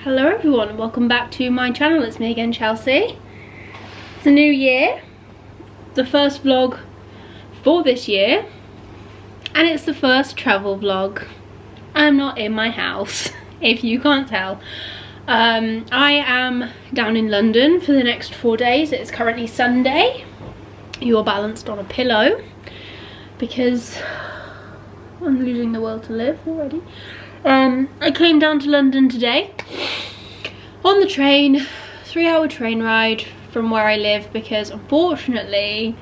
Hello everyone, welcome back to my channel. It's me again, Chelsea. It's a new year, the first vlog for this year, and it's the first travel vlog. I'm not in my house, if you can't tell. I am down in London for the next 4 days. It's currently Sunday. You're balanced on a pillow because I'm losing the will to live already. I came down to London today on the train, 3-hour train ride from where I live, because unfortunately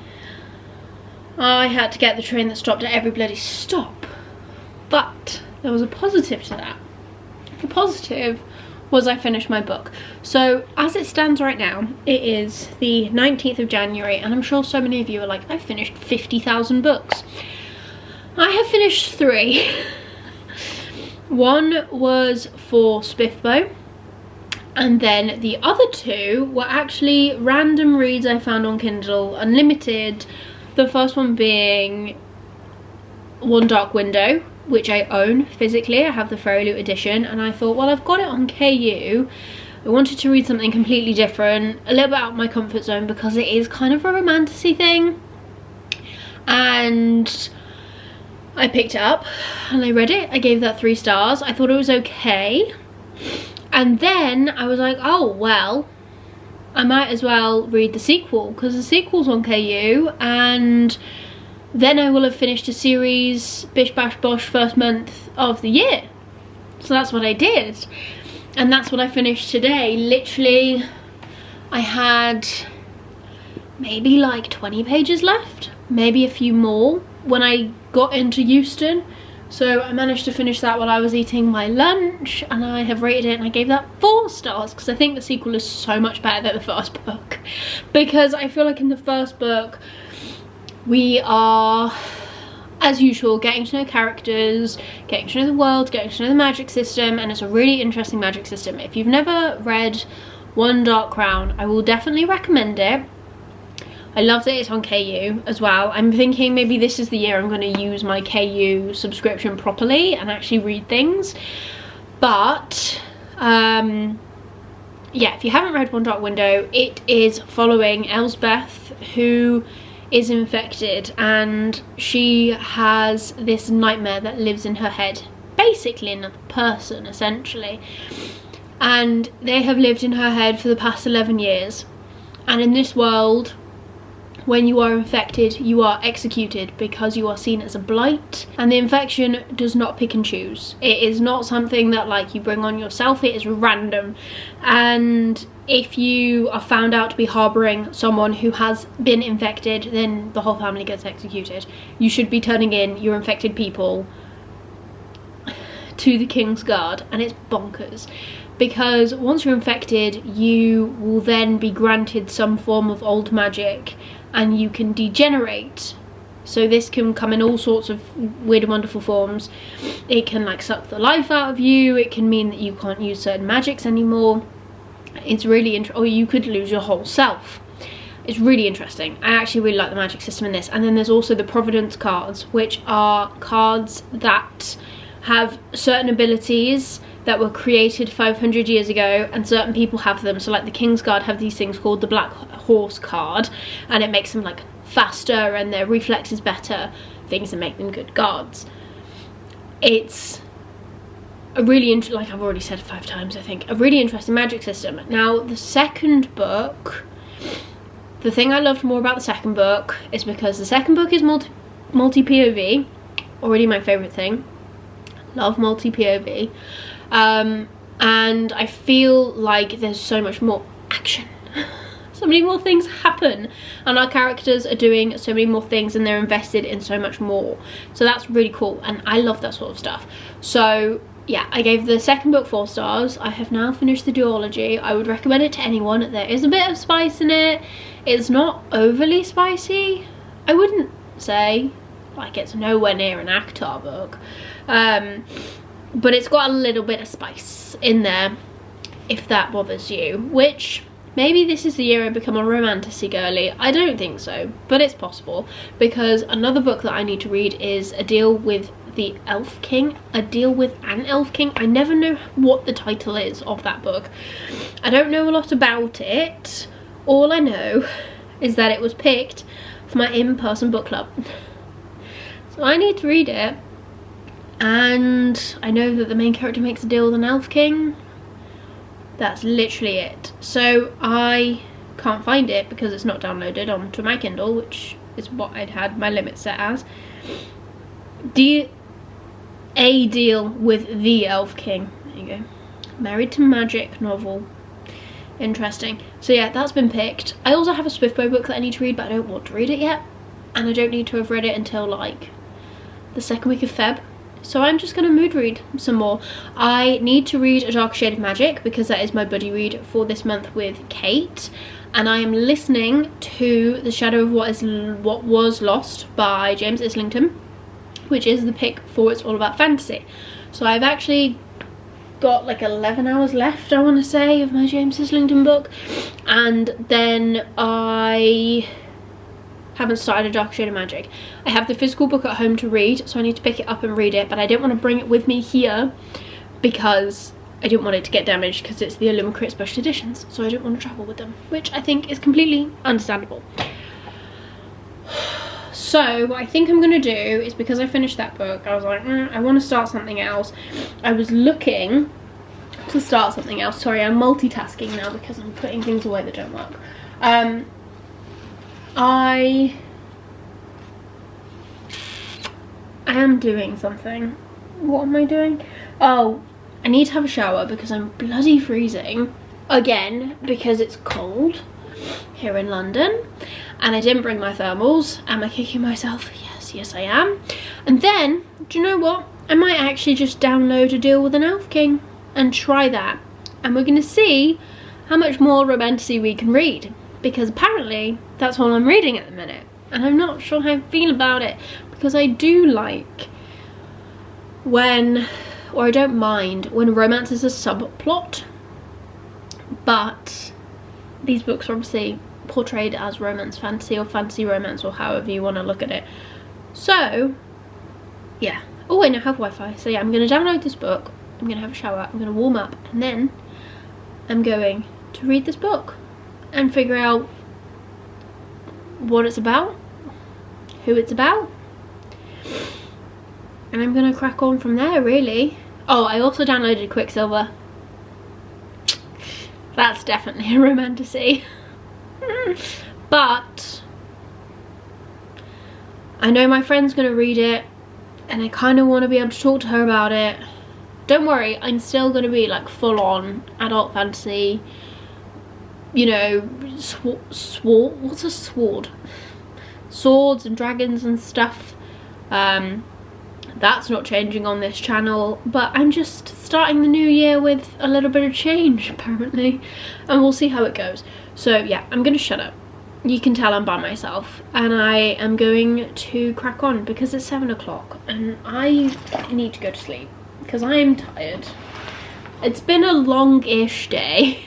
I had to get the train that stopped at every bloody stop. But there was a positive to that. The positive was I finished my book. So as it stands right now, it is the 19th of January, and I'm sure so many of you are like, I've finished 50,000 books. I have finished 3. One was for Spiffbo, and then the other 2 were actually random reads I found on Kindle Unlimited. The first one being One Dark Window, which I own physically. I have the FairyLoot edition, and I thought, well, I've got it on KU. I wanted to read something completely different, a little bit out of my comfort zone, because it is kind of a romantasy thing. And I picked it up and I read it. I gave that 3 stars. I thought it was okay. And then I was like, oh, well, I might as well read the sequel, because the sequel's on KU, and then I will have finished a series, bish bash bosh, first month of the year. So that's what I did. And that's what I finished today. Literally, I had maybe like 20 pages left, maybe a few more when I got into Euston. So I managed to finish that while I was eating my lunch, and I have rated it and I gave that 4 stars, because I think the sequel is so much better than the first book. Because I feel like in the first book we are, as usual, getting to know characters, getting to know the world, getting to know the magic system, and it's a really interesting magic system. If you've never read One Dark Crown, I will definitely recommend it. I love that it's on KU as well. I'm thinking maybe this is the year I'm going to use my KU subscription properly and actually read things. But yeah, if you haven't read One Dark Window, it is following Elsbeth, who is infected, and she has this nightmare that lives in her head, basically another person essentially, and they have lived in her head for the past 11 years. And in this world, when you are infected, you are executed because you are seen as a blight, and the infection does not pick and choose. It is not something that like you bring on yourself, it is random. And if you are found out to be harbouring someone who has been infected, then the whole family gets executed. You should be turning in your infected people to the King's Guard, and it's bonkers. Because once you're infected, you will then be granted some form of old magic, and you can degenerate. So this can come in all sorts of weird and wonderful forms. It can like suck the life out of you. It can mean that you can't use certain magics anymore. It's really interesting. Or you could lose your whole self. It's really interesting. I actually really like the magic system in this. And then there's also the Providence cards, which are cards that have certain abilities that were created 500 years ago, and certain people have them. So like the King's Guard have these things called the Black Horse card, and it makes them like faster and their reflexes better, things that make them good guards. It's a really like I've already said 5 times, I think, a really interesting magic system. Now the second book, the thing I loved more about the second book is because the second book is multi-POV, already my favourite thing. Love multi-POV. And I feel like there's so much more action. So many more things happen, and our characters are doing so many more things, and they're invested in so much more. So that's really cool, and I love that sort of stuff. So yeah, I gave the second book 4 stars. I have now finished the duology. I would recommend it to anyone. There is a bit of spice in it. It's not overly spicy, I wouldn't say. Like, it's nowhere near an ACOTAR book. But it's got a little bit of spice in there, if that bothers you. Which, maybe this is the year I become a romantasy girly. I don't think so, but it's possible. Because another book that I need to read is A Deal with The Elf King, A Deal with an Elf King. I never know what the title is of that book. I don't know a lot about it. All I know is that it was picked for my in-person book club. So I need to read it. And I know that the main character makes a deal with an Elf King. That's literally it. So I can't find it because it's not downloaded onto my Kindle, which is what I'd had my limit set as. A Deal with the Elf King. There you go. Married to Magic novel. Interesting. So yeah, that's been picked. I also have a Swiftbow book that I need to read, but I don't want to read it yet. And I don't need to have read it until like the second week of Feb. So I'm just going to mood read some more. I need to read A Dark Shade of Magic because that is my buddy read for this month with Kate. And I am listening to The Shadow of What Was Lost by James Islington, which is the pick for It's All About Fantasy. So I've actually got like 11 hours left, I want to say, of my James Islington book. And then I haven't started A Dark Shade of Magic. I have the physical book at home to read, so I need to pick it up and read it, but I didn't want to bring it with me here because I didn't want it to get damaged because it's the Illumicrit special editions, so I didn't want to travel with them, which I think is completely understandable. So what I think I'm going to do is, because I finished that book, I was like, I want to start something else. I was looking to start something else. Sorry, I'm multitasking now because I'm putting things away that don't work. I am doing something. What am I doing? Oh, I need to have a shower because I'm bloody freezing again because it's cold here in London and I didn't bring my thermals. Am I kicking myself? Yes I am. And then, do you know what? I might actually just download A Deal with an Elf King and try that. And we're going to see how much more romantasy we can read, because apparently that's all I'm reading at the minute. And I'm not sure how I feel about it, because I do like when, or I don't mind when romance is a subplot, but these books are obviously portrayed as romance fantasy or fantasy romance, or however you want to look at it. So yeah. Oh, I now have Wi-Fi. So yeah, I'm going to download this book, I'm going to have a shower, I'm going to warm up, and then I'm going to read this book and figure out what it's about, who it's about, and I'm going to crack on from there, really. Oh, I also downloaded Quicksilver. That's definitely a romantasy. But I know my friend's going to read it and I kind of want to be able to talk to her about it. Don't worry, I'm still going to be like full on adult fantasy, you know, what's a sword? Swords and dragons and stuff. That's not changing on this channel, but I'm just starting the new year with a little bit of change apparently, and we'll see how it goes. So yeah, I'm gonna shut up. You can tell I'm by myself and I am going to crack on because it's 7 o'clock and I need to go to sleep because I am tired. It's been a long-ish day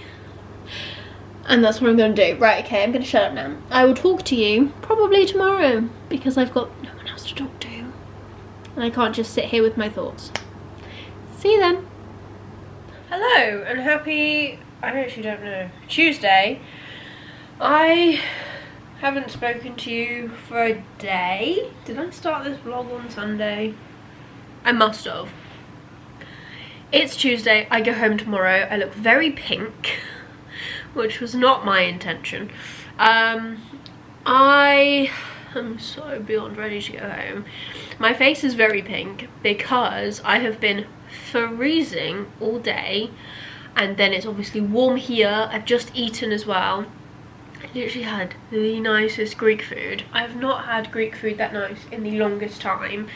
and that's what I'm going to do. Right, okay, I'm going to shut up now. I will talk to you probably tomorrow because I've got no one else to talk to and I can't just sit here with my thoughts. See you then. Hello and happy, I actually don't know, Tuesday. I haven't spoken to you for a day. Did I start this vlog on Sunday? I must have. It's Tuesday, I go home tomorrow. I look very pink, which was not my intention. I am so beyond ready to go home. My face is very pink because I have been freezing all day, and then it's obviously warm here. I've just eaten as well. I literally had the nicest Greek food. I have not had Greek food that nice in the longest time.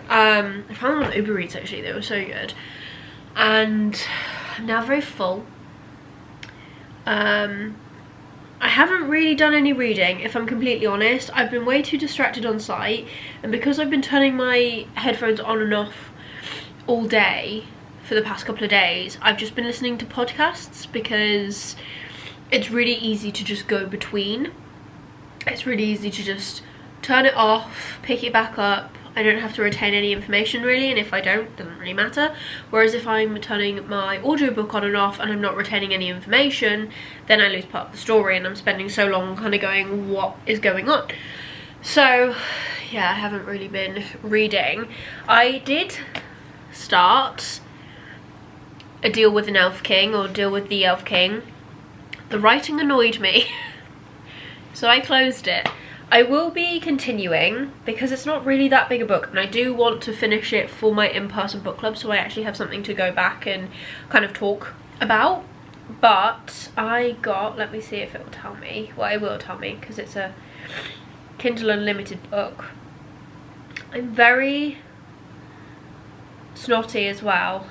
I found them on Uber Eats actually, they were so good. And I'm now very full. I haven't really done any reading, if I'm completely honest. I've been way too distracted on site, and because I've been turning my headphones on and off all day for the past couple of days, I've just been listening to podcasts because it's really easy to just go between. It's really easy to just turn it off, pick it back up. I don't have to retain any information really, and if I don't, it doesn't really matter. Whereas if I'm turning my audiobook on and off and I'm not retaining any information, then I lose part of the story, and I'm spending so long kind of going, what is going on? So yeah, I haven't really been reading. I did start A Deal with an Elf King, or Deal with the Elf King. The writing annoyed me, so I closed it. I will be continuing because it's not really that big a book, and I do want to finish it for my in-person book club, so I actually have something to go back and kind of talk about. But I got, let me see if it will tell me. Well, it will tell me because it's a Kindle Unlimited book. I'm very snotty as well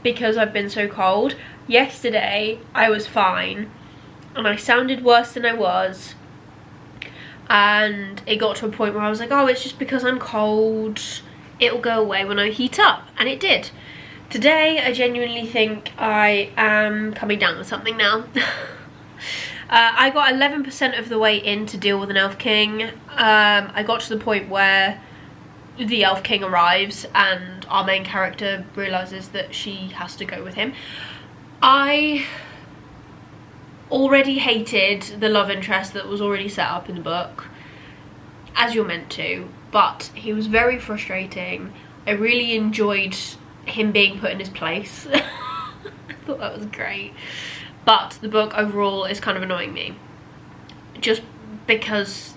because I've been so cold. Yesterday I was fine and I sounded worse than I was, and it got to a point where I was like, oh, it's just because I'm cold, it'll go away when I heat up, and it did. Today I genuinely think I am coming down with something now. I got 11% of the way in to Deal with an Elf King. I got to the point where the Elf King arrives and our main character realises that she has to go with him. I already hated the love interest that was already set up in the book, as you're meant to, but he was very frustrating. I really enjoyed him being put in his place. I thought that was great. But the book overall is kind of annoying me, just because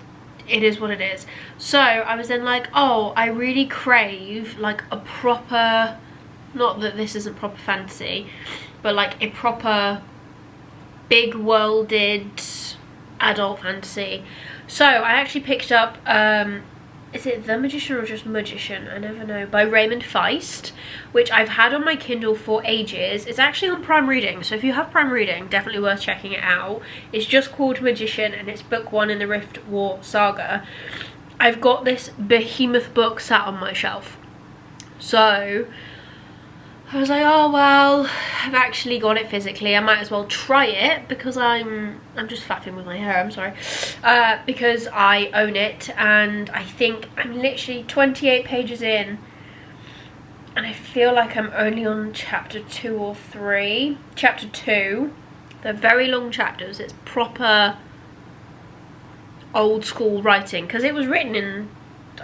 it is what it is. So I was then like, oh, I really crave like a proper, not that this isn't proper fantasy, but like a proper big worlded adult fantasy. So I actually picked up, is it The Magician or just Magician? I never know. By Raymond Feist, which I've had on my Kindle for ages. It's actually on Prime Reading, so if you have Prime Reading, definitely worth checking it out. It's just called Magician, and it's book 1 in the Rift War saga. I've got this behemoth book sat on my shelf, so I was like, oh well, I've actually got it physically, I might as well try it, because I'm just faffing with my hair, I'm sorry, because I own it, and I think I'm literally 28 pages in, and I feel like I'm only on chapter 2 or 3. Chapter 2, they're very long chapters, it's proper old school writing, because it was written in,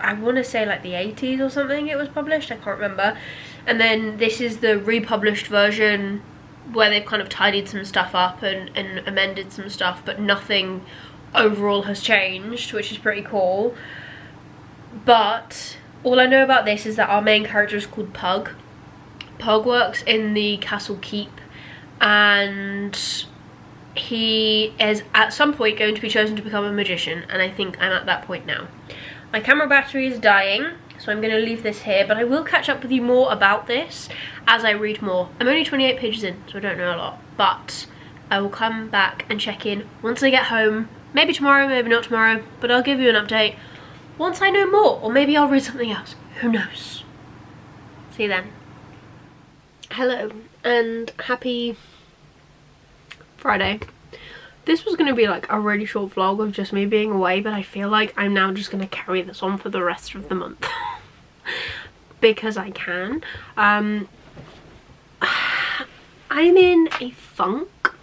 I want to say like the 80s or something it was published, I can't remember. And then this is the republished version where they've kind of tidied some stuff up and amended some stuff, but nothing overall has changed, which is pretty cool. But all I know about this is that our main character is called Pug. Pug works in the castle keep, and he is at some point going to be chosen to become a magician, and I think I'm at that point now. My camera battery is dying, so I'm going to leave this here, but I will catch up with you more about this as I read more. I'm only 28 pages in, so I don't know a lot, but I will come back and check in once I get home. Maybe tomorrow, maybe not tomorrow, but I'll give you an update once I know more, or maybe I'll read something else. Who knows? See you then. Hello, and happy Friday. This was going to be like a really short vlog of just me being away, but I feel like I'm now just going to carry this on for the rest of the month. Because I can. I'm in a funk.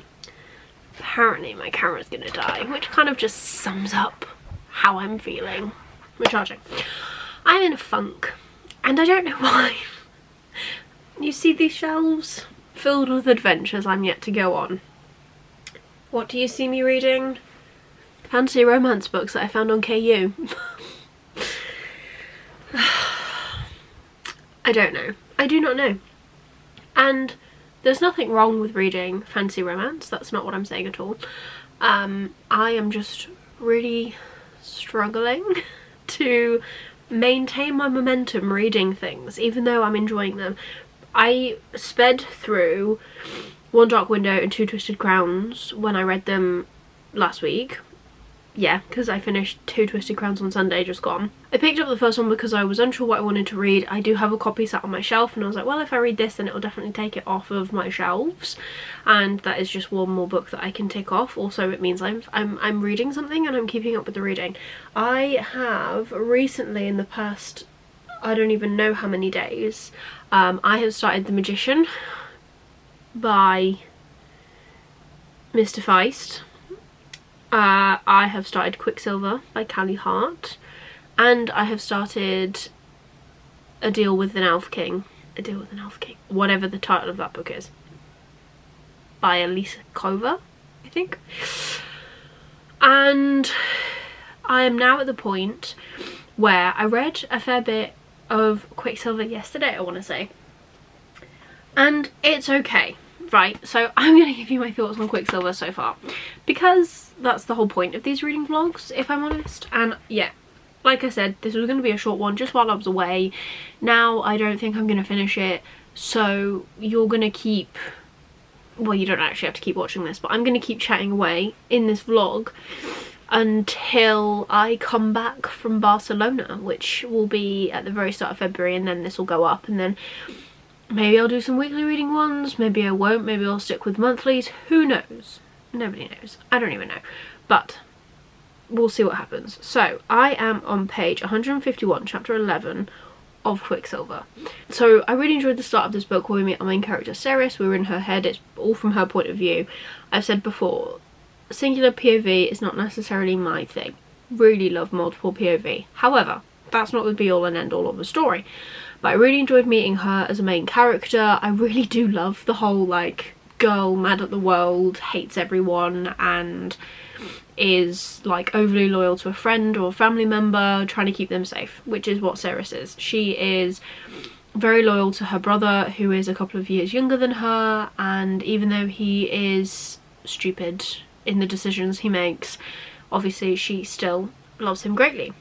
Apparently my camera's going to die, which kind of just sums up how I'm feeling. We're charging. I'm in a funk, and I don't know why. You see these shelves filled with adventures I'm yet to go on. What do you see me reading? Fantasy romance books that I found on KU. I don't know. I do not know. And there's nothing wrong with reading fantasy romance. That's not what I'm saying at all. I am just really struggling to maintain my momentum reading things, even though I'm enjoying them. I sped through One Dark Window and Two Twisted Crowns when I read them last week, yeah, because I finished Two Twisted Crowns on Sunday, just gone. I picked up the first one because I was unsure what I wanted to read. I do have a copy sat on my shelf, and I was like, well, if I read this, then it'll definitely take it off of my shelves, and that is just one more book that I can tick off. Also, it means I'm reading something and I'm keeping up with the reading. I have recently, in the past, I don't even know how many days, I have started The Magician by Mr. Feist. I have started Quicksilver by Callie Hart, and I have started A Deal with an Elf King, whatever the title of that book is, by Elisa Cover, I think. And I am now at the point where I read a fair bit of Quicksilver yesterday, I want to say, and it's okay. Right, so I'm going to give you my thoughts on Quicksilver so far, because that's the whole point of these reading vlogs, if I'm honest. And yeah, like I said, this was going to be a short one just while I was away. Now I don't think I'm going to finish it, so you're going to keep, well, you don't actually have to keep watching this, but I'm going to keep chatting away in this vlog until I come back from Barcelona, which will be at the very start of February, and then this will go up, and then maybe I'll do some weekly reading ones, maybe I won't, maybe I'll stick with monthlies, who knows? Nobody knows. I don't even know. But we'll see what happens. So I am on page 151, chapter 11 of Quicksilver. So I really enjoyed the start of this book where we meet our main character Ceres. We're in her head, it's all from her point of view. I've said before, singular POV is not necessarily my thing. Really love multiple POV. However, that's not the be all and end all of the story. But I really enjoyed meeting her as a main character. I really do love the whole, like, girl mad at the world, hates everyone, and is, like, overly loyal to a friend or a family member, trying to keep them safe, which is what Ceres is. She is very loyal to her brother, who is a couple of years younger than her, and even though he is stupid in the decisions he makes, obviously she still loves him greatly.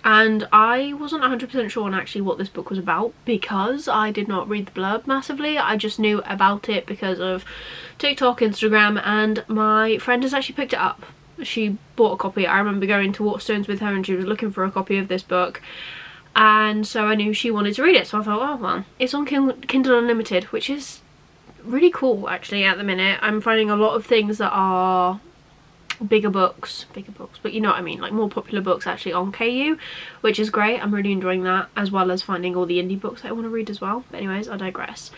And I wasn't 100% sure on actually what this book was about, because I did not read the blurb massively. I just knew about it because of TikTok, Instagram, and my friend has actually picked it up. She bought a copy. I remember going to Waterstones with her and she was looking for a copy of this book, and so I knew she wanted to read it, so I thought, oh well, it's on Kindle Unlimited, which is really cool actually at the minute. I'm finding a lot of things that are bigger books, but you know what I mean, like more popular books actually on KU, which is great. I'm really enjoying that, as well as finding all the indie books that I want to read as well. But anyways, I digress.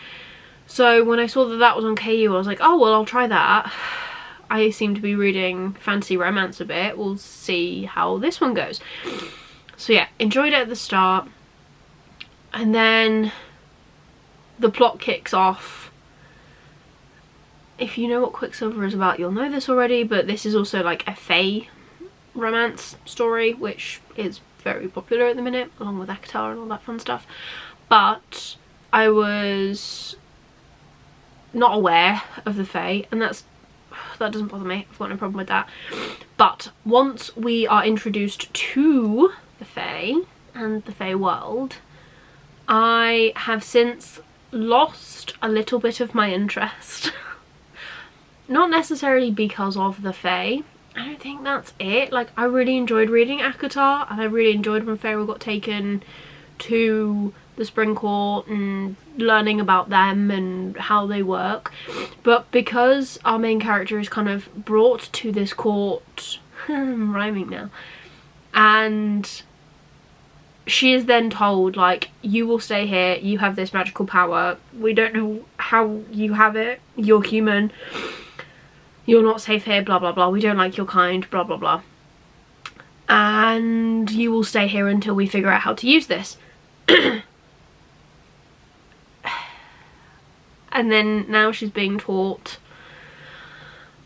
So when I saw that that was on KU, I was like, oh well, I'll try that. I seem to be reading fantasy romance a bit, we'll see how this one goes. So yeah, enjoyed it at the start, and then the plot kicks off. If you know what Quicksilver is about, you'll know this already, but this is also like a fae romance story, which is very popular at the minute, along with ACOTAR and all that fun stuff. But I was not aware of the fae, and that doesn't bother me. I've got no problem with that. But once we are introduced to the fae and the fae world, I have since lost a little bit of my interest. Not necessarily because of the fae, I don't think that's it. Like, I really enjoyed reading ACOTAR, and I really enjoyed when Feyre got taken to the Spring Court and learning about them and how they work. But because our main character is kind of brought to this court, I'm rhyming now, and she is then told, like, you will stay here, you have this magical power, we don't know how you have it, you're human, you're not safe here, blah blah blah, we don't like your kind, blah blah blah, and you will stay here until we figure out how to use this. And then now she's being taught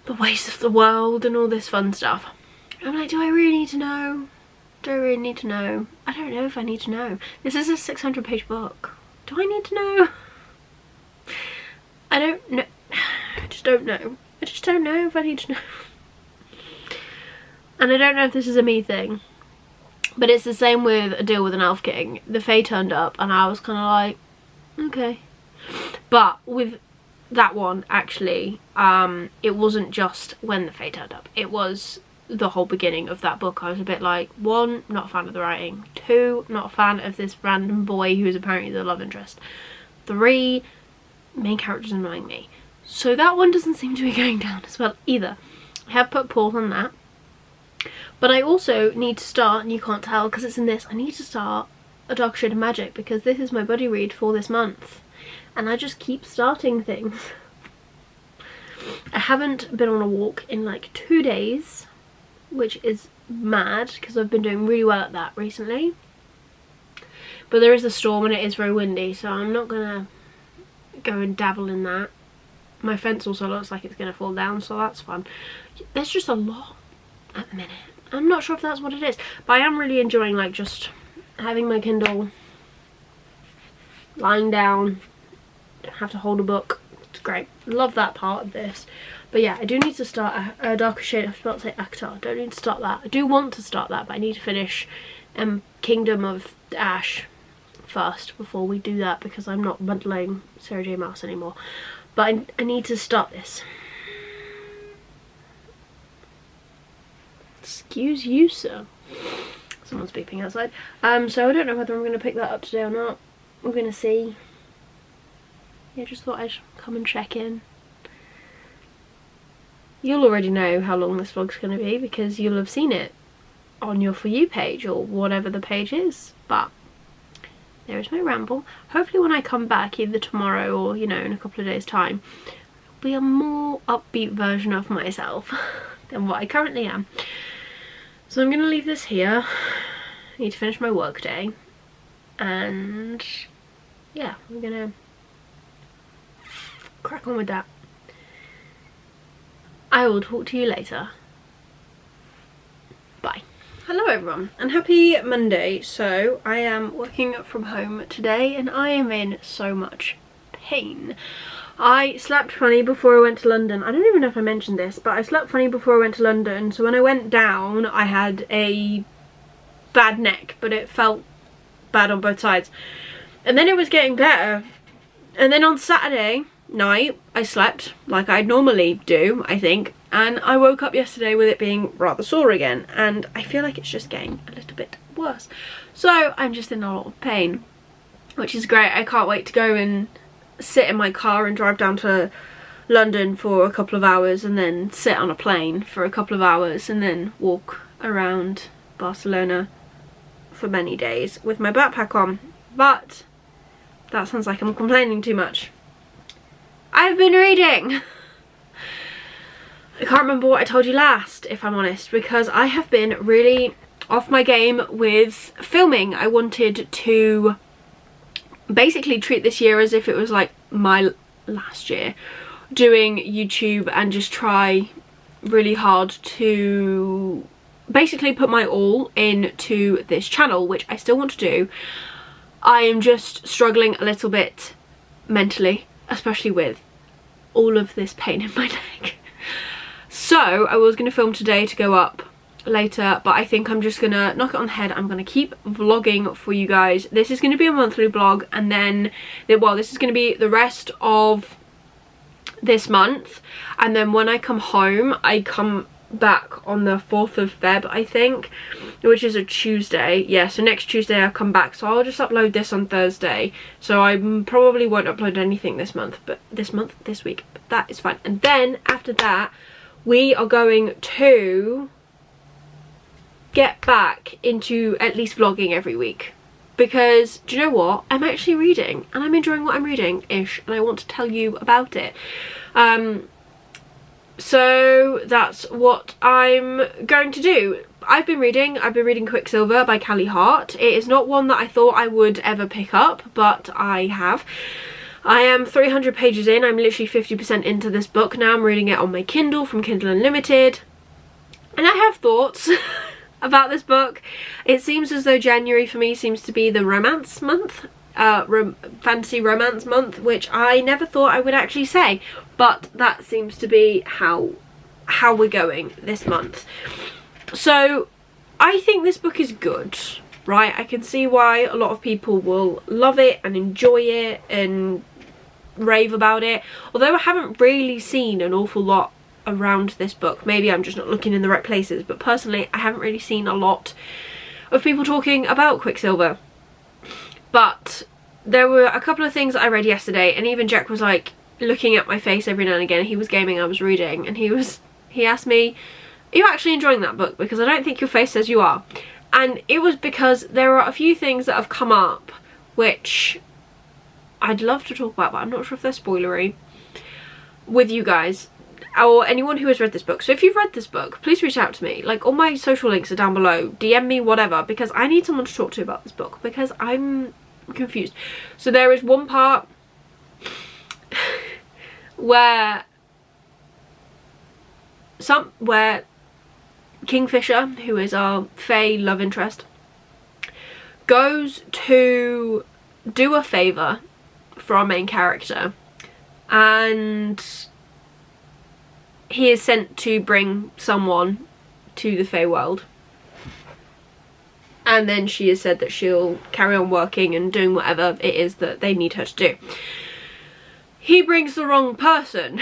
the ways of the world and all this fun stuff. I'm like, do I really need to know? Do I really need to know? I don't know if I need to know. This is a 600-page book. Do I need to know? I don't know. I just don't know. I just don't know if I need to know. And I don't know if this is a me thing, but it's the same with A Deal with an Elf King. The fae turned up and I was kind of like, okay. But with that one, actually, it wasn't just when the fae turned up. It was the whole beginning of that book. I was a bit like, 1, not a fan of the writing, 2, not a fan of this random boy who is apparently the love interest, 3, main character's annoying me. So that one doesn't seem to be going down as well either. I have put pause on that. But I also need to start, and you can't tell because it's in this, I need to start A Dark Shade of Magic because this is my buddy read for this month. And I just keep starting things. I haven't been on a walk in like 2 days, which is mad because I've been doing really well at that recently. But there is a storm and it is very windy, so I'm not gonna go and dabble in that. My fence also looks like it's gonna fall down, so that's fun. There's just a lot at the minute. I'm not sure if that's what it is, but I am really enjoying like just having my Kindle, lying down, don't have to hold a book. It's great. Love that part of this. But yeah, I do need to start a Darker Shade. I was about to say ACOTAR. Don't need to start that. I do want to start that, but I need to finish Kingdom of Ash first before we do that because I'm not bundling Sarah J Maas anymore. But I need to start this. Excuse you, sir. Someone's beeping outside. So I don't know whether I'm going to pick that up today or not. We're going to see. Yeah, just thought I'd come and check in. You'll already know how long this vlog's going to be because you'll have seen it on your For You page or whatever the page is. But there is my ramble. Hopefully when I come back either tomorrow or, you know, in a couple of days time, I'll be a more upbeat version of myself than what I currently am. So I'm going to leave this here. I need to finish my work day. And yeah, I'm going to crack on with that. I will talk to you later. Bye. Hello everyone and happy Monday. So I am working from home today and I am in so much pain. I slept funny before I went to London. I don't even know if I mentioned this, but I slept funny before I went to London. So when I went down, I had a bad neck, but it felt bad on both sides. And then it was getting better. And then on Saturday night, I slept like I normally do, I think. And I woke up yesterday with it being rather sore again. And I feel like it's just getting a little bit worse. So I'm just in a lot of pain, which is great. I can't wait to go and sit in my car and drive down to London for a couple of hours and then sit on a plane for a couple of hours and then walk around Barcelona for many days with my backpack on. But that sounds like I'm complaining too much. I've been reading. I can't remember what I told you last, if I'm honest, because I have been really off my game with filming. I wanted to basically treat this year as if it was like my last year doing YouTube and just try really hard to basically put my all into this channel, which I still want to do. I am just struggling a little bit mentally, especially with all of this pain in my neck. So I was going to film today to go up later, but I think I'm just gonna knock it on the head. I'm gonna keep vlogging for you guys. This is gonna be a monthly vlog, and then, well, this is gonna be the rest of this month, and then when I come home, I come back on the 4th of Feb, I think, which is a Tuesday. Yeah, so next Tuesday I'll come back, so I'll just upload this on Thursday. So I probably won't upload anything this week, but that is fine. And then after that, we are going to get back into at least vlogging every week, because do you know what, I'm actually reading and I'm enjoying what I'm reading ish, and I want to tell you about it. So that's what I'm going to do. I've been reading Quicksilver by Callie Hart. It is not one that I thought I would ever pick up, but I have. I am 300 pages in. I'm literally 50% into this book now. I'm reading it on my Kindle from Kindle Unlimited, and I have thoughts about this book. It seems as though January for me seems to be the romance month, fantasy romance month, which I never thought I would actually say, but that seems to be how we're going this month. So I think this book is good, right? I can see why a lot of people will love it and enjoy it and rave about it, although I haven't really seen an awful lot around this book. Maybe I'm just not looking in the right places, but personally I haven't really seen a lot of people talking about Quicksilver. But there were a couple of things that I read yesterday, and even Jack was like looking at my face every now and again. He was gaming, I was reading, and he asked me, are you actually enjoying that book? Because I don't think your face says you are. And it was because there are a few things that have come up which I'd love to talk about, but I'm not sure if they're spoilery, with you guys or anyone who has read this book. So if you've read this book, please reach out to me. Like, all my social links are down below. DM me, whatever, because I need someone to talk to about this book, because I'm confused. So there is one part where Kingfisher, who is our Fae love interest, goes to do a favour for our main character, and he is sent to bring someone to the Fae world, and then she has said that she'll carry on working and doing whatever it is that they need her to do. He brings the wrong person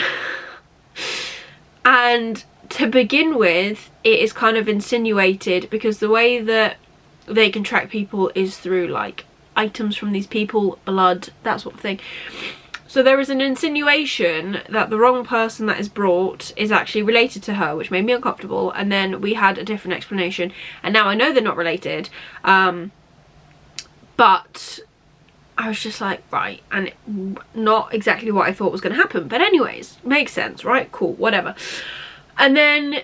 and to begin with, it is kind of insinuated, because the way that they can track people is through like items from these people, blood, that sort of thing. So there is an insinuation that the wrong person that is brought is actually related to her, which made me uncomfortable. And then we had a different explanation, and now I know they're not related, but I was just like, right, and not exactly what I thought was going to happen, but anyways, makes sense, right? Cool, whatever. And then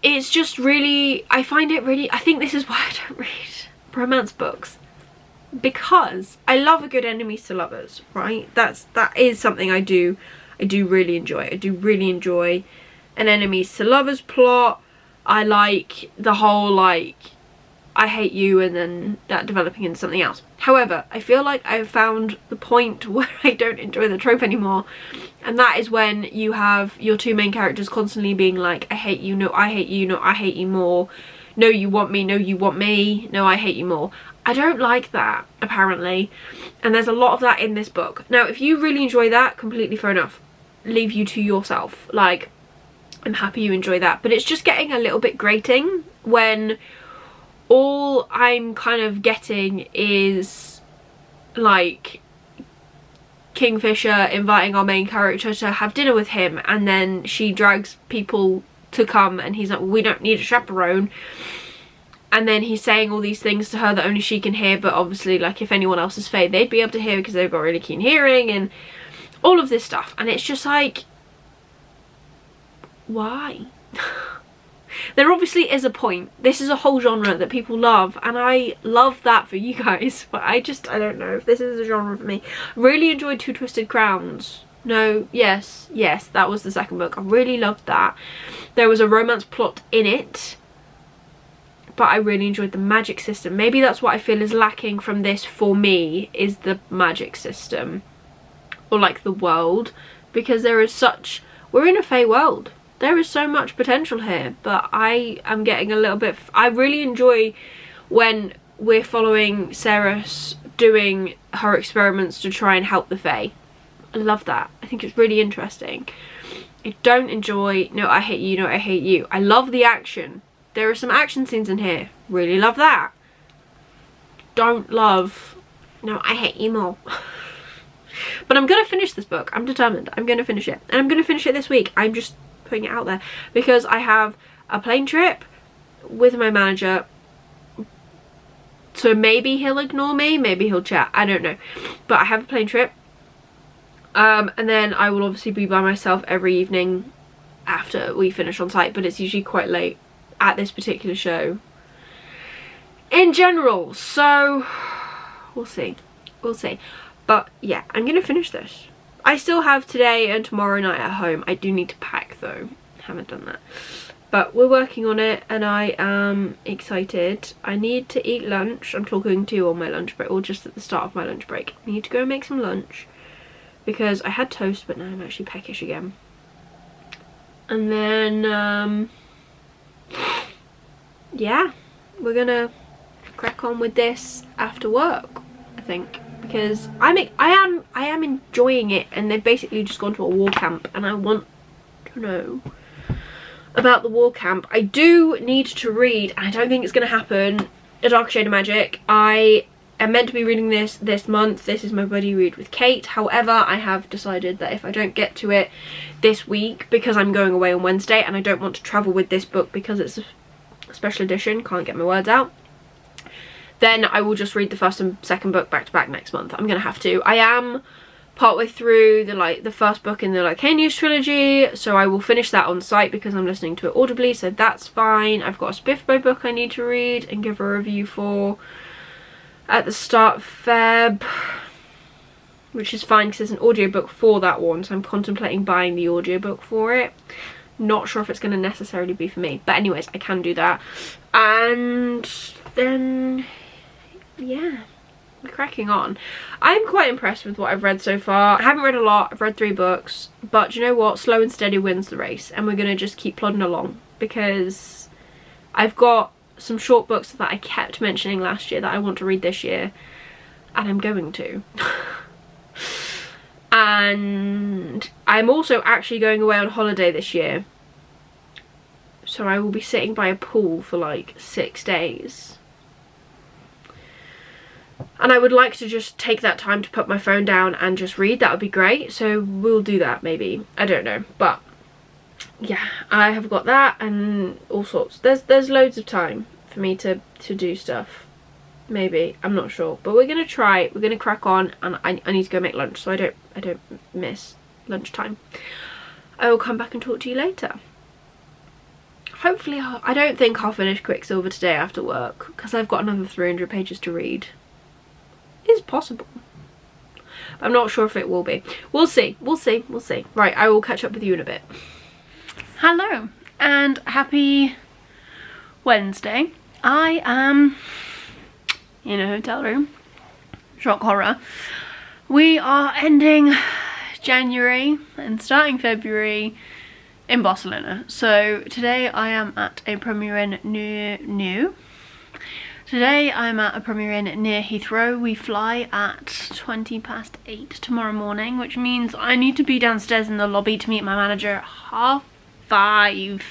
it's just really, I find it really, I think this is why I don't read romance books, because I love a good enemies to lovers, right? That is something I do really enjoy. I do really enjoy an enemies to lovers plot. I like the whole, like, I hate you and then that developing into something else. However, I feel like I've found the point where I don't enjoy the trope anymore, and that is when you have your two main characters constantly being like, I hate you, no I hate you, no I hate you more, no you want me, no you want me, no I hate you more. I don't like that, apparently, and there's a lot of that in this book. Now, if you really enjoy that, completely fair enough. Leave you to yourself. Like, I'm happy you enjoy that, but it's just getting a little bit grating when all I'm kind of getting is like Kingfisher inviting our main character to have dinner with him, and then she drags people to come and he's like, we don't need a chaperone, and then he's saying all these things to her that only she can hear, but obviously, like, if anyone else is Fae, they'd be able to hear because they've got really keen hearing and all of this stuff. And it's just like, why? There obviously is a point. This is a whole genre that people love, and I love that for you guys, but I don't know if this is a genre for me. Really enjoyed Two Twisted Crowns. No, yes, that was the second book. I really loved that. There was a romance plot in it, but I really enjoyed the magic system. Maybe that's what I feel is lacking from this for me, is the magic system, or like the world, because there is such, we're in a Fae world. There is so much potential here, but I am getting a little bit, I really enjoy when we're following Ceres doing her experiments to try and help the Fae. I love that. I think it's really interesting. I don't enjoy, no I hate you, no I hate you. I love the action. There are some action scenes in here. Really love that. Don't love, no I hate you more. But I'm gonna finish this book. I'm determined. I'm gonna finish it. And I'm gonna finish it this week. I'm just putting it out there because I have a plane trip with my manager, so maybe he'll ignore me, maybe he'll chat, I don't know, but I have a plane trip, and then I will obviously be by myself every evening after we finish on site, but it's usually quite late at this particular show in general, so we'll see, but yeah, I'm gonna finish this. I still have today and tomorrow night at home. I do need to pack though. Haven't done that. But we're working on it and I am excited. I need to eat lunch. I'm talking to you on my lunch break, or just at the start of my lunch break. I need to go and make some lunch because I had toast, but now I'm actually peckish again. And then, yeah, we're gonna crack on with this after work, I think. Because I am enjoying it, and they've basically just gone to a war camp and I want to know about the war camp. I do need to read, and I don't think it's going to happen, A Dark Shade of Magic. I am meant to be reading this month. This is my buddy read with Kate. However, I have decided that if I don't get to it this week, because I'm going away on Wednesday and I don't want to travel with this book because it's a special edition, can't get my words out, then I will just read the first and second book back to back next month. I'm gonna have to. I am partway through the first book in the Lycanius trilogy, so I will finish that on site because I'm listening to it audibly, so that's fine. I've got a Spiffbo book I need to read and give a review for at the start of Feb, which is fine because there's an audiobook for that one, so I'm contemplating buying the audiobook for it. Not sure if it's going to necessarily be for me, but anyways, I can do that. And then, yeah, we're cracking on. I'm quite impressed with what I've read so far. I haven't read a lot, I've read 3 books, but you know what, slow and steady wins the race, and we're going to just keep plodding along because I've got some short books that I kept mentioning last year that I want to read this year, and I'm going to. And I'm also actually going away on holiday this year, so I will be sitting by a pool for like 6 days, and I would like to just take that time to put my phone down and just read. That would be great, so we'll do that maybe, I don't know, but yeah, I have got that and all sorts. There's loads of time for me to do stuff, maybe, I'm not sure, but we're gonna try, we're gonna crack on, and I need to go make lunch so I don't miss lunchtime. I will come back and talk to you later. Hopefully I don't think I'll finish Quicksilver today after work because I've got another 300 pages to read. It's possible, but I'm not sure if it will be. We'll see. Right, I will catch up with you in a bit. Hello and happy Wednesday. I am in a hotel room. Shock horror. We are ending January and starting February in Barcelona. So today I am at a premiere in near Heathrow. We fly at 8:20 tomorrow morning, which means I need to be downstairs in the lobby to meet my manager at 5:30.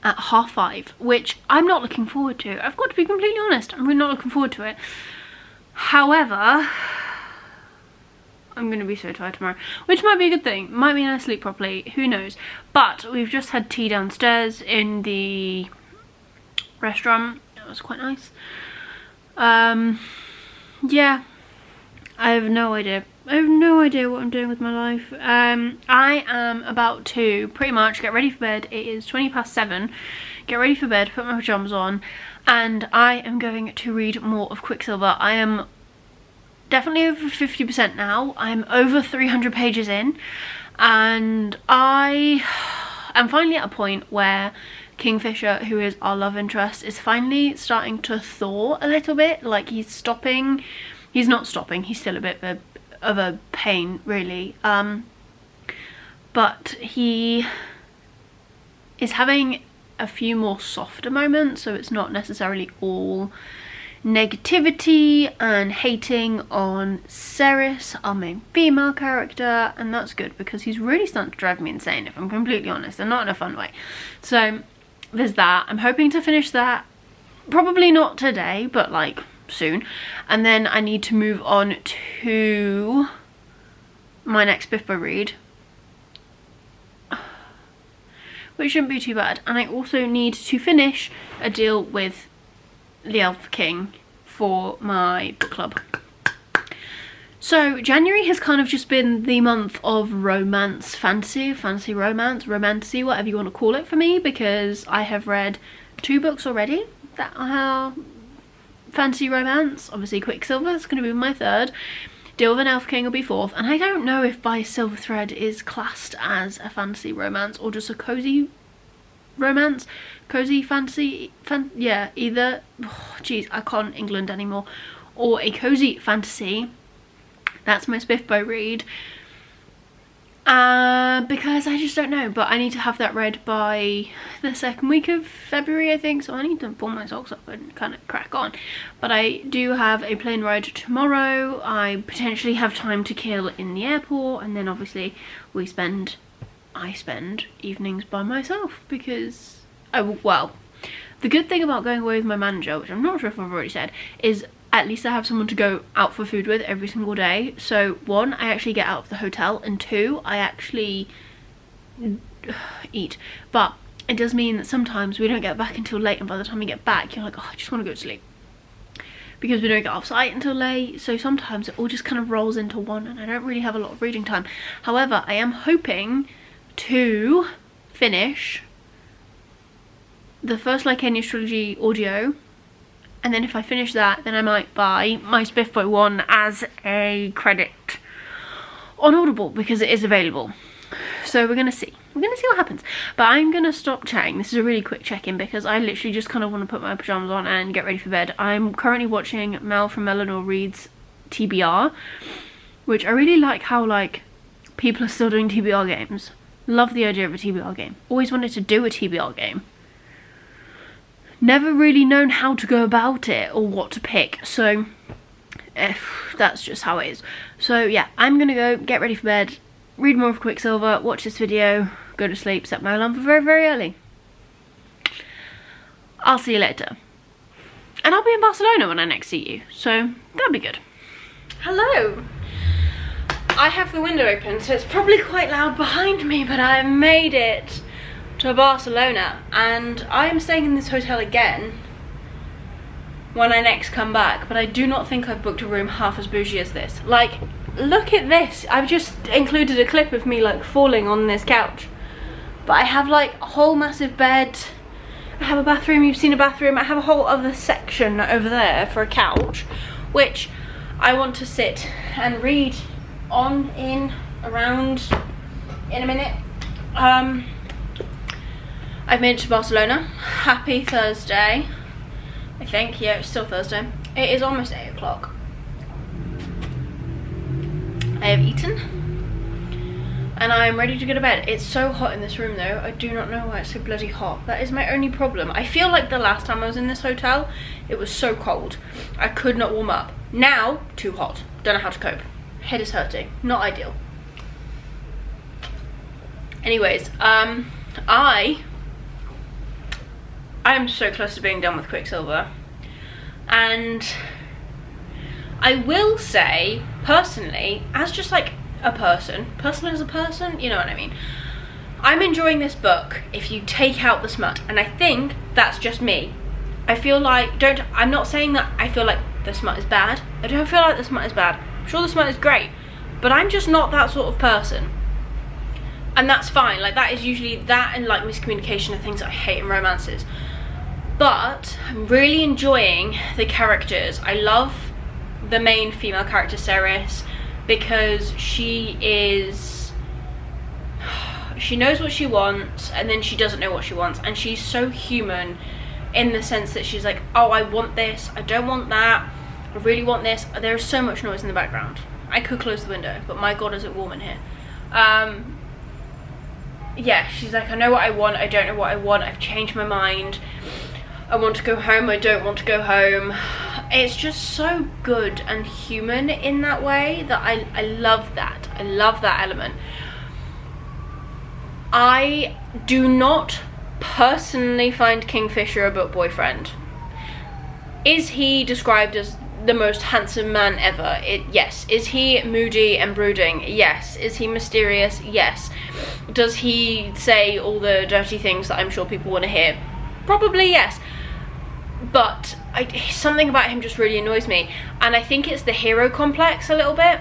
At 5:30, which I'm not looking forward to. I've got to be completely honest, I'm really not looking forward to it. However, I'm going to be so tired tomorrow, which might be a good thing. Might mean I sleep properly, who knows. But we've just had tea downstairs in the restaurant. That was quite nice. Yeah, I have no idea. I have no idea what I'm doing with my life. I am about to pretty much get ready for bed. It is 7:20. Get ready for bed, put my pajamas on, and I am going to read more of Quicksilver. I am definitely over 50% now. I'm over 300 pages in, and I am finally at a point where Kingfisher, who is our love interest, is finally starting to thaw a little bit. Like, he's stopping. He's not stopping, he's still a bit of a pain, really, but he is having a few more softer moments, so it's not necessarily all negativity and hating on Ceres, our main female character, and that's good because he's really starting to drive me insane, if I'm completely honest, and not in a fun way. So there's that. I'm hoping to finish that, probably not today, but like soon, and then I need to move on to my next Spiffbo read, which shouldn't be too bad, and I also need to finish a deal with the Elf King for my book club. So January has kind of just been the month of romance, fantasy romance, romantasy, whatever you want to call it for me, because I have read 2 books already that are fantasy romance. Obviously Quicksilver is going to be my 3rd, Deal with an Elf King will be 4th, and I don't know if By Silver Thread is classed as a fantasy romance or just a cozy romance, cozy fantasy, yeah, either, jeez, I can't England anymore, or a cozy fantasy. That's my Spiffbo read. because I just don't know, but I need to have that read by the second week of February, I think, so I need to pull my socks up and kind of crack on. But I do have a plane ride tomorrow. I potentially have time to kill in the airport, and then obviously I spend evenings by myself because well, the good thing about going away with my manager, which I'm not sure if I've already said, is at least I have someone to go out for food with every single day. So one, I actually get out of the hotel, and two, I actually eat. But it does mean that sometimes we don't get back until late, and by the time we get back, you're like, oh, I just want to go to sleep, because we don't get off site until late. So sometimes it all just kind of rolls into one, and I don't really have a lot of reading time. However, I am hoping to finish the first Lycanius trilogy audio, and then if I finish that, then I might buy My Spiff Boy 1 as a credit on Audible, because it is available. So we're gonna see what happens. But I'm gonna stop chatting. This is a really quick check-in because I literally just kind of want to put my pajamas on and get ready for bed. I'm currently watching Mel from Eleanor Reads TBR, which I really like how like people are still doing TBR games. Love the idea of a TBR game. Always wanted to do a TBR game. Never really known how to go about it or what to pick, so that's just how it is. So yeah, I'm gonna go get ready for bed, read more of Quicksilver, watch this video, go to sleep, set my alarm for very, very early. I'll see you later. And I'll be in Barcelona when I next see you, so that'll be good. Hello! I have the window open, so it's probably quite loud behind me, but I made it to Barcelona, and I'm staying in this hotel again when I next come back, but I do not think I've booked a room half as bougie as this. Like, look at this. I've just included a clip of me like falling on this couch, but I have like a whole massive bed, I have a bathroom, you've seen a bathroom, I have a whole other section over there for a couch, which I want to sit and read on, in, around in a minute. I've made it to Barcelona. Happy Thursday, I think. Yeah, it's still Thursday. It is almost 8 o'clock. I have eaten and I'm ready to go to bed. It's so hot in this room though. I do not know why it's so bloody hot. That is my only problem. I feel like the last time I was in this hotel, it was so cold. I could not warm up. Now, too hot. Don't know how to cope. Head is hurting. Not ideal. Anyways, I am so close to being done with Quicksilver, and I will say, personally, as just like a person, you know what I mean, I'm enjoying this book if you take out the smut, and I think that's just me. I feel like, I'm not saying that I feel like the smut is bad. I don't feel like the smut is bad. I'm sure the smut is great, but I'm just not that sort of person. And that's fine, like that is usually, that and like miscommunication are things that I hate in romances. But I'm really enjoying the characters. I love the main female character, Ceres, because she knows what she wants and then she doesn't know what she wants, and she's so human in the sense that she's like, oh, I want this, I don't want that, I really want this. There's so much noise in the background. I could close the window, but my god is it warm in here. Yeah, she's like, I know what I want, I don't know what I want, I've changed my mind, I want to go home, I don't want to go home. It's just so good and human in that way that I love that. I love that element. I do not personally find Kingfisher a book boyfriend. Is he described as the most handsome man ever? Yes. Is he moody and brooding? Yes. Is he mysterious? Yes. Does he say all the dirty things that I'm sure people want to hear? Probably yes. But something about him just really annoys me, and I think it's the hero complex a little bit,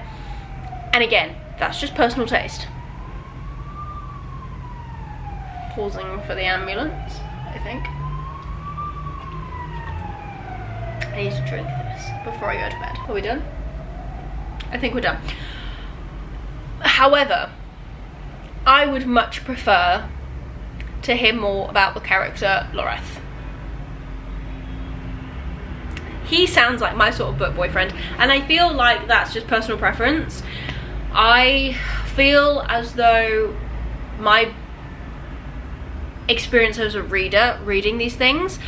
and again, that's just personal taste. Pausing for the ambulance, I think. I need to drink this before I go to bed. Are we done? I think we're done. However, I would much prefer to hear more about the character Loreth. He sounds like my sort of book boyfriend, and I feel like that's just personal preference. I feel as though my experience as a reader reading these things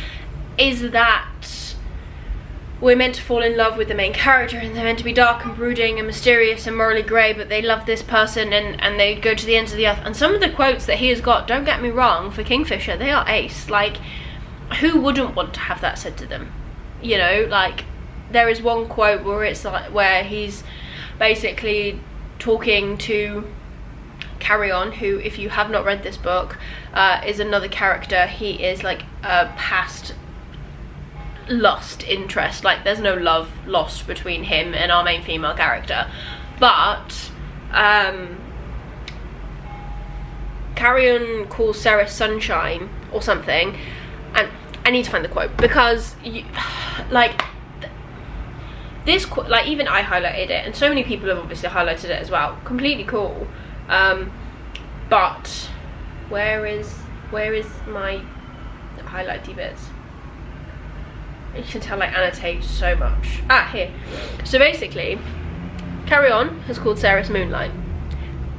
is that we're meant to fall in love with the main character, and they're meant to be dark and brooding and mysterious and morally grey, but they love this person and they go to the ends of the earth. And some of the quotes that he has got, don't get me wrong, for Kingfisher, they are ace. Like, who wouldn't want to have that said to them? You know, like, there is one quote where it's like, where he's basically talking to Carry On, who, if you have not read this book, is another character. He is like a past lost interest. Like, there's no love lost between him and our main female character, but Carry On calls Cerys Sunshine or something, and I need to find the quote because this quote, like, even I highlighted it, and so many people have obviously highlighted it as well. Completely cool. But where is my highlighty bits? You can tell I annotate so much. Here. So basically, Carry On has called Cerys Moonlight.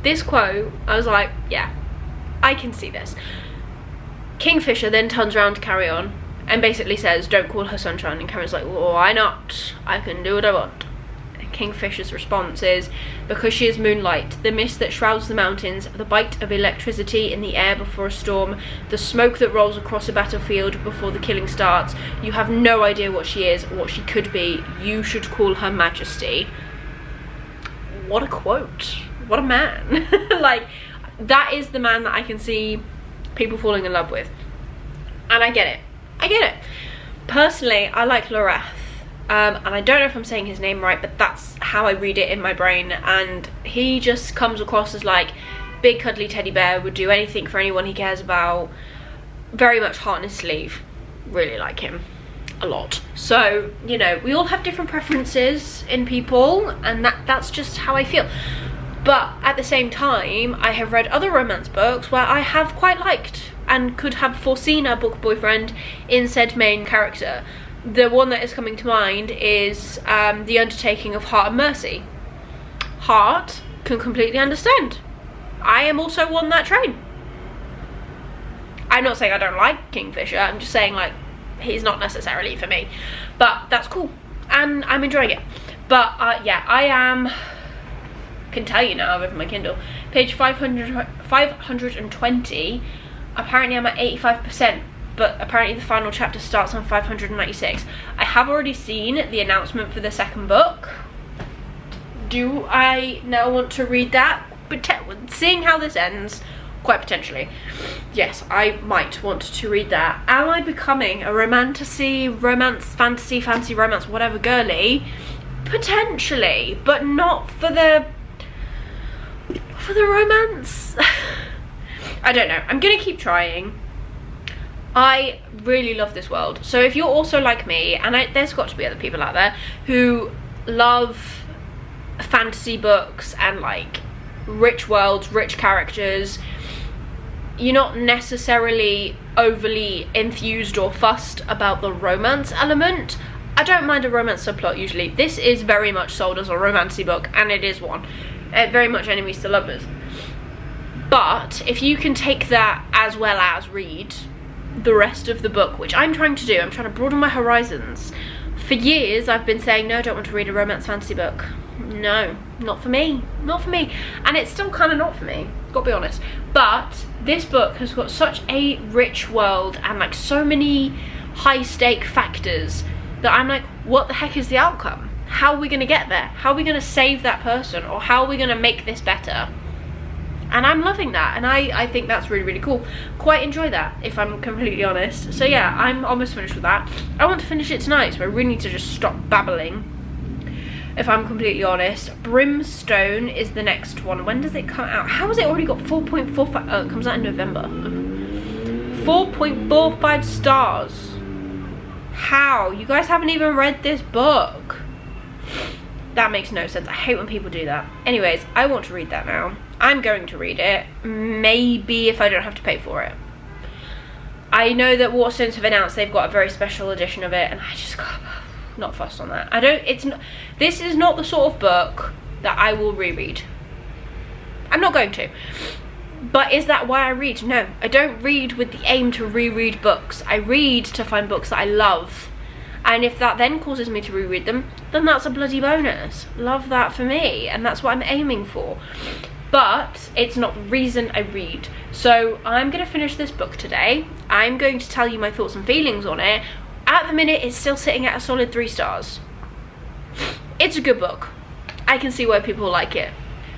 This quote, I was like, yeah, I can see this. Kingfisher then turns around to Carry On and basically says, don't call her Sunshine. And Carry On's like, well, why not? I can do what I want. Kingfisher's response is, because she is moonlight, the mist that shrouds the mountains, the bite of electricity in the air before a storm, the smoke that rolls across a battlefield before the killing starts. You have no idea what she is or what she could be. You should call her Majesty. What a quote. What a man. Like, that is the man that I can see people falling in love with. And I get it. I get it. Personally, I like Lorath. And I don't know if I'm saying his name right, but that's how I read it in my brain, and he just comes across as like big cuddly teddy bear, would do anything for anyone he cares about, very much heart on his sleeve. Really like him a lot. So, you know, we all have different preferences in people, and that's just how I feel. But at the same time, I have read other romance books where I have quite liked and could have foreseen a book boyfriend in said main character. The one that is coming to mind is The Undertaking of Heart and Mercy. Heart can completely understand. I am also on that train. I'm not saying I don't like Kingfisher, I'm just saying, like, he's not necessarily for me. But that's cool, and I'm enjoying it. But yeah, can tell you now, I've opened my Kindle. Page 520, apparently I'm at 85%. But apparently the final chapter starts on 596. I have already seen the announcement for the second book. Do I now want to read that? But seeing how this ends, quite potentially, yes, I might want to read that. Am I becoming a fantasy romance, whatever girly? Potentially, but not for the romance. I don't know. I'm gonna keep trying. I really love this world. So if you're also like me, and there's got to be other people out there who love fantasy books and like rich worlds, rich characters, you're not necessarily overly enthused or fussed about the romance element. I don't mind a romance subplot usually. This is very much sold as a romancy book, and it is one. Very much enemies to lovers. But if you can take that as well as read the rest of the book, which I'm trying to do, I'm trying to broaden my horizons. For years I've been saying, no, I don't want to read a romance fantasy book. No, not for me, not for me. And it's still kind of not for me, gotta be honest. But this book has got such a rich world and like so many high stake factors that I'm like, what the heck is the outcome? How are we gonna get there? How are we gonna save that person? Or how are we gonna make this better? And I'm loving that, and I think that's really, really cool. Quite enjoy that, if I'm completely honest. So yeah, I'm almost finished with that. I want to finish it tonight, so I really need to just stop babbling, if I'm completely honest. Brimstone is the next one. When does it come out? How has it already got 4.45? Oh, it comes out in November. 4.45 stars. How? You guys haven't even read this book. That makes no sense. I hate when people do that. Anyways, I want to read that now. I'm going to read it. Maybe if I don't have to pay for it. I know that Waterstones have announced they've got a very special edition of it, and I just got not fussed on that. This is not the sort of book that I will reread. I'm not going to. But is that why I read? No, I don't read with the aim to reread books. I read to find books that I love. And if that then causes me to reread them, then that's a bloody bonus. Love that for me, and that's what I'm aiming for. But it's not the reason I read. So I'm going to finish this book today. I'm going to tell you my thoughts and feelings on it. At the minute, it's still sitting at a solid 3 stars. It's a good book. I can see why people like it.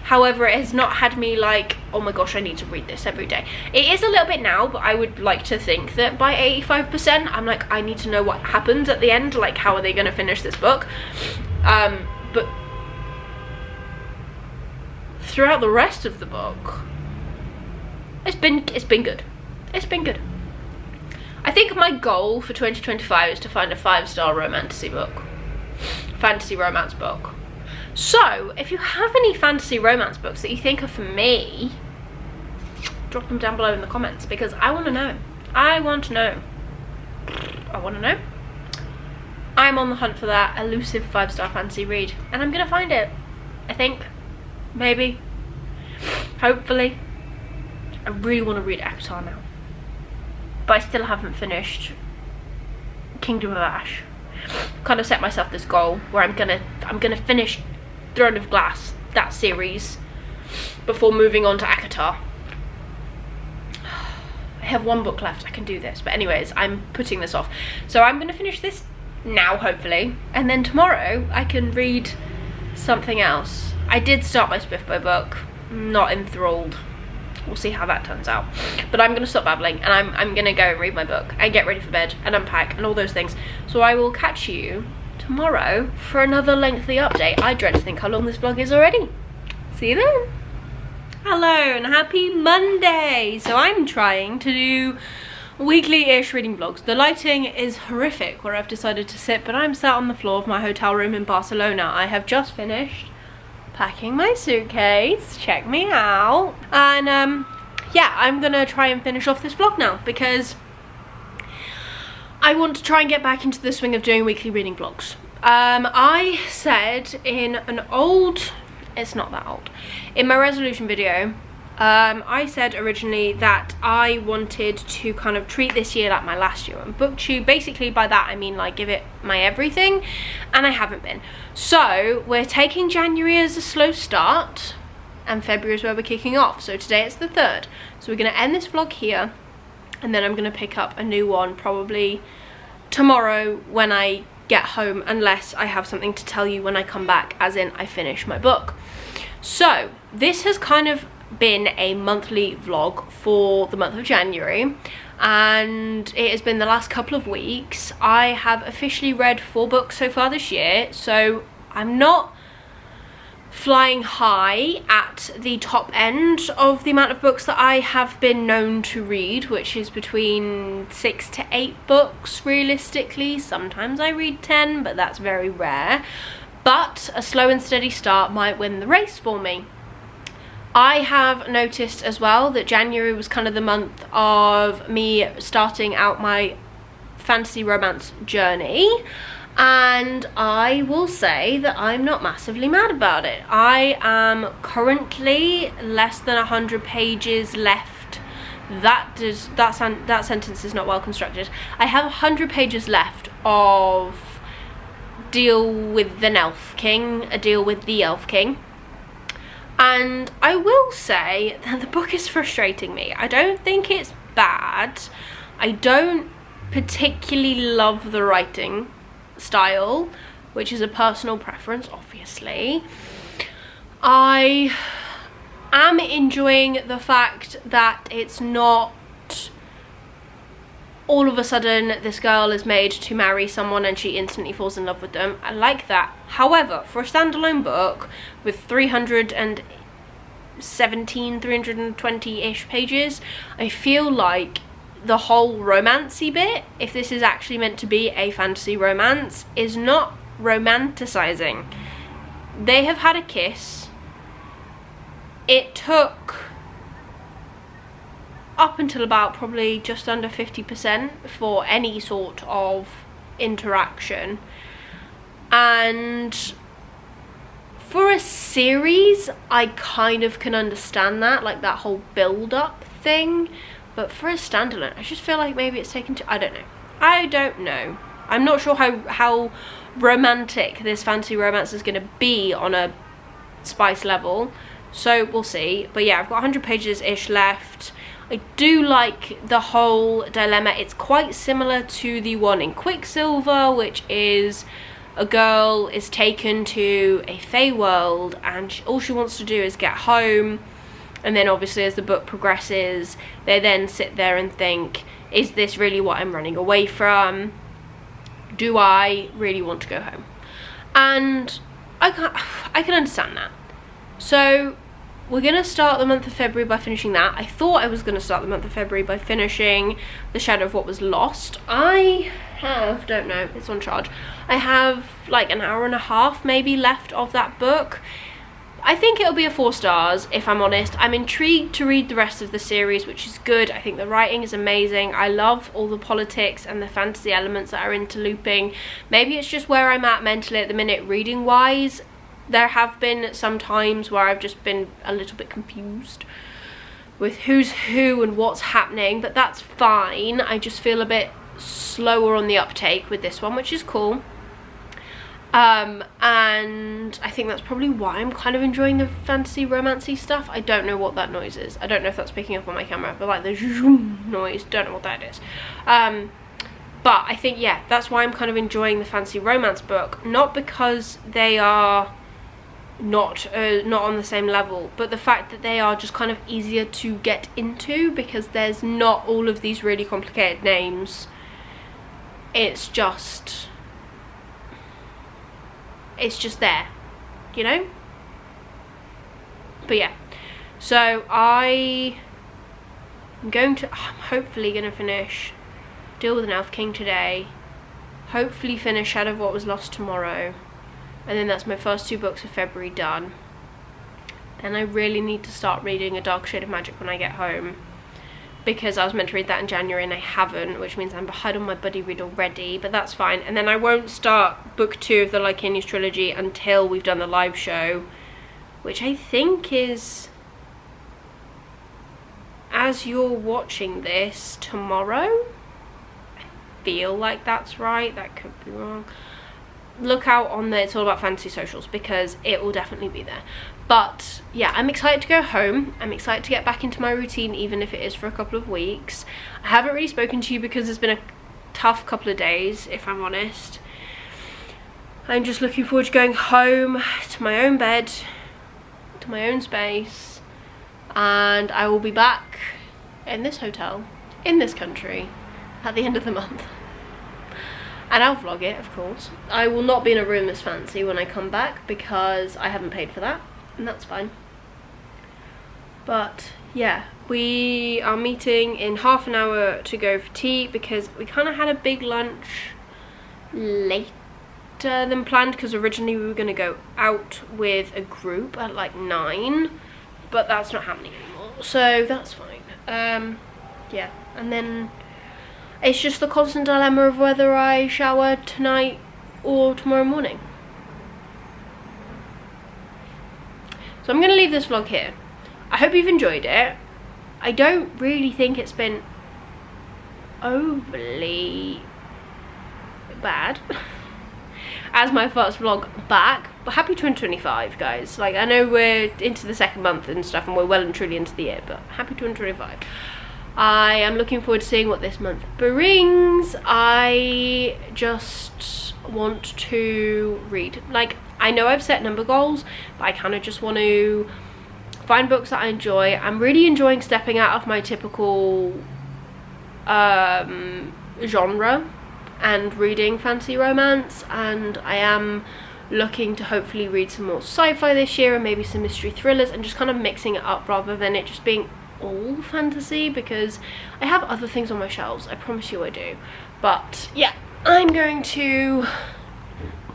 However, it has not had me like, oh my gosh, I need to read this every day. It is a little bit now, but I would like to think that by 85%, I'm like, I need to know what happens at the end. Like, how are they going to finish this book? But throughout the rest of the book, it's been good. It's been good. I think my goal for 2025 is to find a 5-star fantasy romance book. So, if you have any fantasy romance books that you think are for me, drop them down below in the comments, because I want to know. I want to know. I'm on the hunt for that elusive 5-star fantasy read, and I'm going to find it. I think. Maybe. Hopefully. I really want to read ACOTAR now. But I still haven't finished Kingdom of Ash. Kind of set myself this goal where I'm gonna finish Throne of Glass, that series, before moving on to ACOTAR. I have 1 book left, I can do this. But anyways, I'm putting this off. So I'm gonna finish this now, hopefully, and then tomorrow I can read something else. I did start my Spiffbo book, not enthralled. We'll see how that turns out. But I'm gonna stop babbling, and I'm gonna go and read my book and get ready for bed and unpack and all those things. So I will catch you tomorrow for another lengthy update. I dread to think how long this vlog is already. See you then. Hello and happy Monday. So I'm trying to do weekly-ish reading vlogs. The lighting is horrific where I've decided to sit, but I'm sat on the floor of my hotel room in Barcelona. I have just finished packing my suitcase. Check me out. And yeah, I'm gonna try and finish off this vlog now, because I want to try and get back into the swing of doing weekly reading vlogs. I said in an old, it's not that old, in my resolution video, I said originally that I wanted to kind of treat this year like my last year on BookTube. Basically by that I mean like give it my everything, and I haven't been. So we're taking January as a slow start, and February is where we're kicking off. So today it's the 3rd. So we're going to end this vlog here, and then I'm going to pick up a new one probably tomorrow when I get home, unless I have something to tell you when I come back, as in I finish my book. So this has kind of been a monthly vlog for the month of January, and it has been the last couple of weeks. I have officially read 4 books so far this year, so I'm not flying high at the top end of the amount of books that I have been known to read, which is between 6 to 8 books realistically. Sometimes I read 10, but that's very rare. But a slow and steady start might win the race for me. I have noticed as well that January was kind of the month of me starting out my fantasy romance journey, and I will say that I'm not massively mad about it. I am currently less than 100 pages left. That sentence is not well constructed. I have 100 pages left of Deal with the Elf King, A Deal with the Elf King. And I will say that the book is frustrating me. I don't think it's bad. I don't particularly love the writing style, which is a personal preference, obviously. I am enjoying the fact that it's not all of a sudden this girl is made to marry someone and she instantly falls in love with them. I like that. However, for a standalone book with 320-ish pages, I feel like the whole romancy bit, if this is actually meant to be a fantasy romance, is not romanticizing. They have had a kiss. It took up until about probably just under 50% for any sort of interaction, and For a series, I kind of can understand that, like that whole build-up thing. But for a standalone, I just feel like maybe it's taken to... I don't know. I'm not sure how romantic this fantasy romance is going to be on a spice level. So we'll see. But yeah, I've got 100 pages-ish left. I do like the whole dilemma. It's quite similar to the one in Quicksilver, which is a girl is taken to a Fey world and all she wants to do is get home. And then obviously as the book progresses, they then sit there and think, is this really what I'm running away from? Do I really want to go home? And I can understand that. So we're going to start the month of February by finishing that. I thought I was going to start the month of February by finishing The Shadow of What Was Lost. I have, don't know, it's on charge. I have like an hour and a half maybe left of that book. I think it'll be a 4 stars, if I'm honest. I'm intrigued to read the rest of the series, which is good. I think the writing is amazing. I love all the politics and the fantasy elements that are interlooping. Maybe it's just where I'm at mentally at the minute, reading-wise. There have been some times where I've just been a little bit confused with who's who and what's happening, but that's fine. I just feel a bit slower on the uptake with this one, which is cool. And I think that's probably why I'm kind of enjoying the fantasy romancy stuff. I don't know what that noise is. I don't know if that's picking up on my camera, but like the zoom noise, don't know what that is. But I think, yeah, that's why I'm kind of enjoying the fantasy romance book. Not because they are not on the same level, but the fact that they are just kind of easier to get into because there's not all of these really complicated names. It's just there, you know? But yeah, so I'm hopefully gonna finish Deal with an Elf King today, hopefully finish Shadow of What Was Lost tomorrow, and then that's my first 2 books of February done. Then I really need to start reading A Dark Shade of Magic when I get home, because I was meant to read that in January and I haven't, which means I'm behind on my buddy read already, but that's fine. And then I won't start book 2 of the Lycanius trilogy until we've done the live show, which I think is, as you're watching this, tomorrow? I feel like that's right, that could be wrong. Look out on the It's All About Fantasy socials because it will definitely be there. But yeah, I'm excited to go home. I'm excited to get back into my routine, even if it is for a couple of weeks. I haven't really spoken to you because it's been a tough couple of days, if I'm honest. I'm just looking forward to going home to my own bed, to my own space, and I will be back in this hotel, in this country, at the end of the month. And I'll vlog it, of course. I will not be in a room as fancy when I come back because I haven't paid for that, and that's fine. But yeah, we are meeting in half an hour to go for tea because we kind of had a big lunch later than planned, because originally we were going to go out with a group at like 9, but that's not happening anymore, so that's fine. Yeah, and then it's just the constant dilemma of whether I shower tonight or tomorrow morning. So I'm going to leave this vlog here. I hope you've enjoyed it. I don't really think it's been overly bad as my first vlog back, but happy 2025, guys. Like, I know we're into the 2nd month and stuff and we're well and truly into the year, but happy 2025. I am looking forward to seeing what this month brings. I just want to read. Like, I know I've set number goals, but I kind of just want to find books that I enjoy. I'm really enjoying stepping out of my typical genre and reading fantasy romance, and I am looking to hopefully read some more sci-fi this year and maybe some mystery thrillers, and just kind of mixing it up rather than it just being all fantasy, because I have other things on my shelves, I promise you I do. But yeah, I'm going to,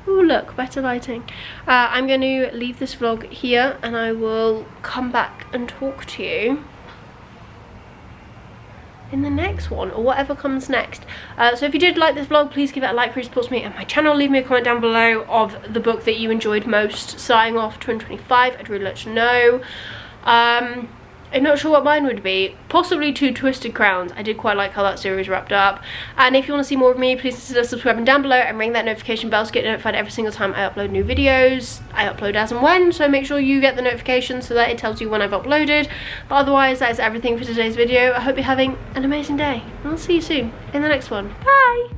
ooh look, better lighting. I'm going to leave this vlog here and I will come back and talk to you in the next one, or whatever comes next. So if you did like this vlog, please give it a like, really supports me and my channel. Leave me a comment down below of the book that you enjoyed most starting off 2025. I'd really like to know. I'm not sure what mine would be. Possibly Two Twisted Crowns. I did quite like how that series wrapped up. And if you want to see more of me, please consider subscribing down below and ring that notification bell to get notified every single time I upload new videos. I upload as and when, so make sure you get the notification so that it tells you when I've uploaded. But otherwise, that is everything for today's video. I hope you're having an amazing day, and I'll see you soon in the next one. Bye!